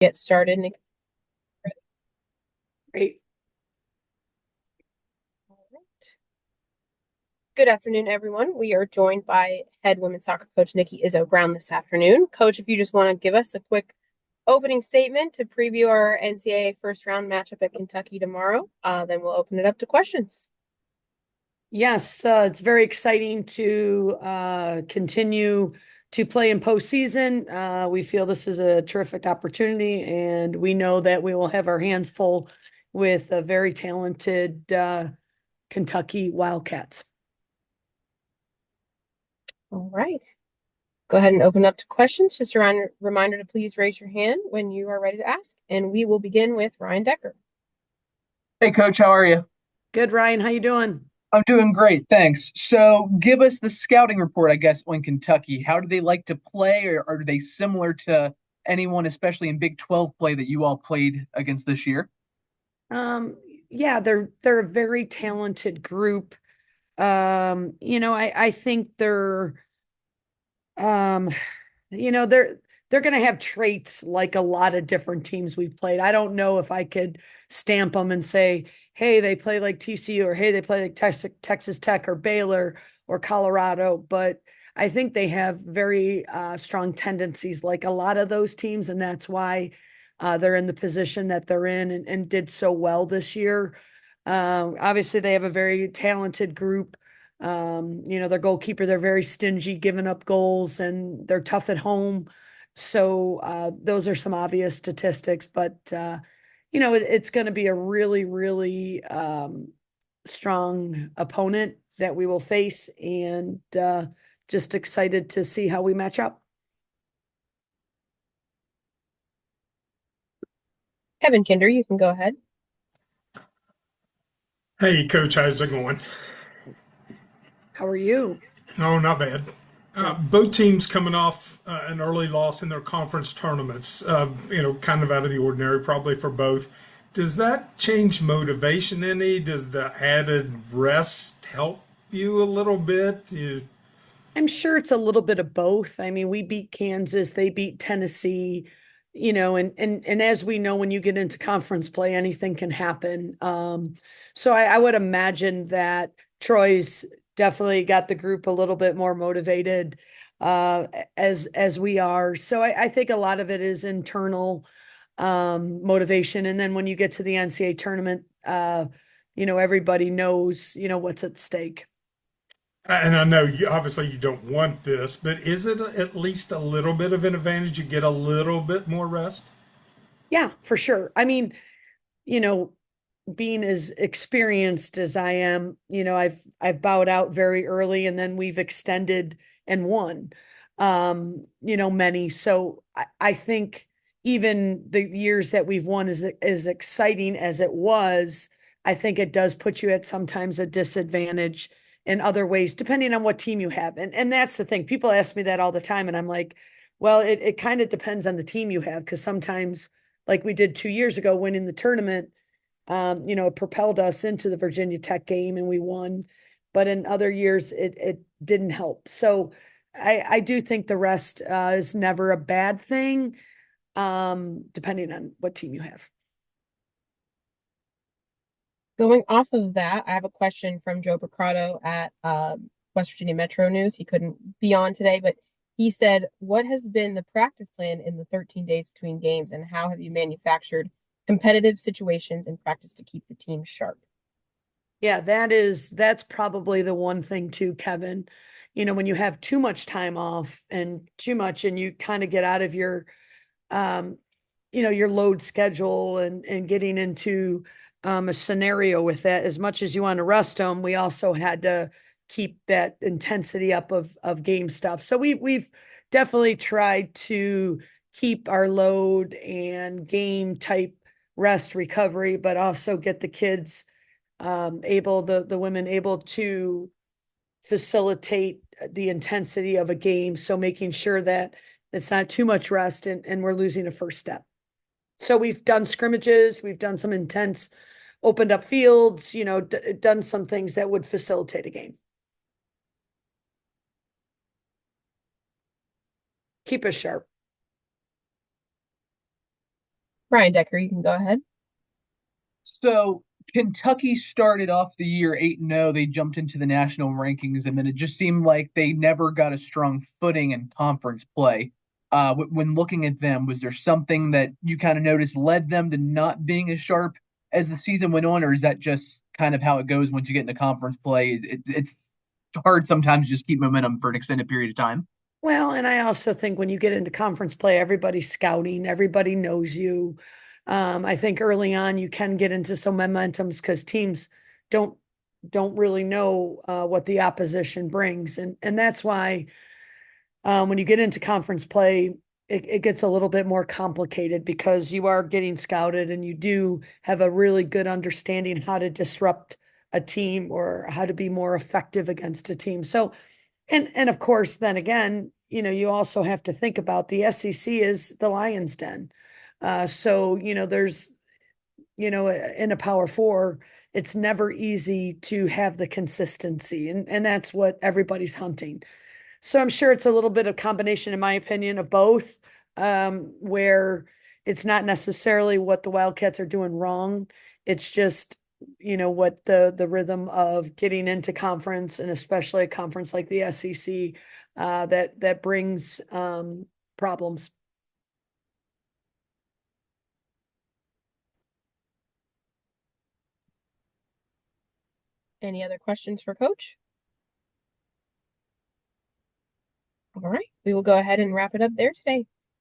Get started, Nikki. Great. All right. Good afternoon, everyone. We are joined by head women's soccer coach Nikki Izzo-Brown this afternoon. Coach, if you just want to give us a quick opening statement to preview our NCAA first round matchup at Kentucky tomorrow, then we'll open it up to questions. Yes, it's very exciting to continue to play in postseason. We feel this is a terrific opportunity, and we know that we will have our hands full with a very talented Kentucky Wildcats. All right. Go ahead and open up to questions. Just a reminder to please raise your hand when you are ready to ask. And we will begin with Ryan Decker. Hey, Coach, how are you? Good, Ryan. How you doing? I'm doing great, thanks. So, give us the scouting report, I guess, on Kentucky. How do they like to play, or are they similar to anyone, especially in Big 12 play that you all played against this year? Um, yeah, they're a very talented group. I think um they're going to have traits like a lot of different teams we've played. I don't know if I could stamp them and say, hey, they play like TCU, or hey, they play like Texas Tech or Baylor or Colorado, but I think they have very strong tendencies like a lot of those teams, and that's why they're in the position that they're in, and did so well this year. Obviously, they have a very talented group. Their goalkeeper, they're very stingy, giving up goals, and they're tough at home. So those are some obvious statistics, but it's going to be a really, really strong opponent that we will face, and just excited to see how we match up. Kevin Kinder, you can go ahead. Hey, Coach, how's it going? How are you? Oh, not bad. Good. Both teams coming off an early loss in their conference tournaments, kind of out of the ordinary, probably for both. Does that change motivation any? Does the added rest help you a little bit? I'm sure it's a little bit of both. I mean, we beat Kansas, they beat Tennessee, and as we know, when you get into conference play, anything can happen. So I would imagine that Troy's definitely got the group a little bit more motivated as we are. So I think a lot of it is internal motivation. And then when you get to the NCAA tournament, everybody knows, what's at stake. And I know you obviously you don't want this, but is it at least a little bit of an advantage? You get a little bit more rest? Yeah, for sure. I mean, you know, being as experienced as I am, I've bowed out very early, and then we've extended and won. Many. So I think even the years that we've won, as exciting as it was, I think it does put you at sometimes a disadvantage in other ways, depending on what team you have. And that's the thing. People ask me that all the time, and I'm like, well, it kind of depends on the team you have, because sometimes, like we did 2 years ago, winning the tournament, it propelled us into the Virginia Tech game and we won. But in other years, it didn't help. So I do think the rest is never a bad thing, depending on what team you have. Going off of that, I have a question from Joe Procrato at West Virginia Metro News. He couldn't be on today, but he said, what has been the practice plan in the 13 days between games, and how have you manufactured competitive situations in practice to keep the team sharp? Yeah, that's probably the one thing too, Kevin. When you have too much time off and too much, and you kind of get out of um, your load schedule, and getting into a scenario with that, as much as you want to rest them, we also had to keep that intensity up of game stuff. So we've definitely tried to keep our load and game type rest recovery, but also get the kids the women able to facilitate the intensity of a game. So making sure that it's not too much rest, and we're losing a first step. So we've done scrimmages, we've done some intense opened up fields, done some things that would facilitate a game. Keep us sharp. Brian Decker, you can go ahead. So Kentucky started off the year 8-0. They jumped into the national rankings, and then it just seemed like they never got a strong footing in conference play. When looking at them, was there something that you kind of noticed led them to not being as sharp as the season went on, or is that just kind of how it goes once you get into conference play? It's hard sometimes to just keep momentum for an extended period of time. Well, and I also think when you get into conference play, everybody's scouting, everybody knows you. I think early on you can get into some momentums because teams don't don't really know what the opposition brings, and that's why when you get into conference play, it gets a little bit more complicated because you are getting scouted and you do have a really good understanding how to disrupt a team or how to be more effective against a team. So, and of course, then again, you also have to think about the SEC is the lion's den. So, there's, in a power four, it's never easy to have the consistency, and that's what everybody's hunting. So I'm sure it's a little bit of combination, in my opinion, of both, where it's not necessarily what the Wildcats are doing wrong. It's just, what the rhythm of getting into conference and especially a conference like the SEC, that brings problems. Any other questions for Coach? All right, we will go ahead and wrap it up there today.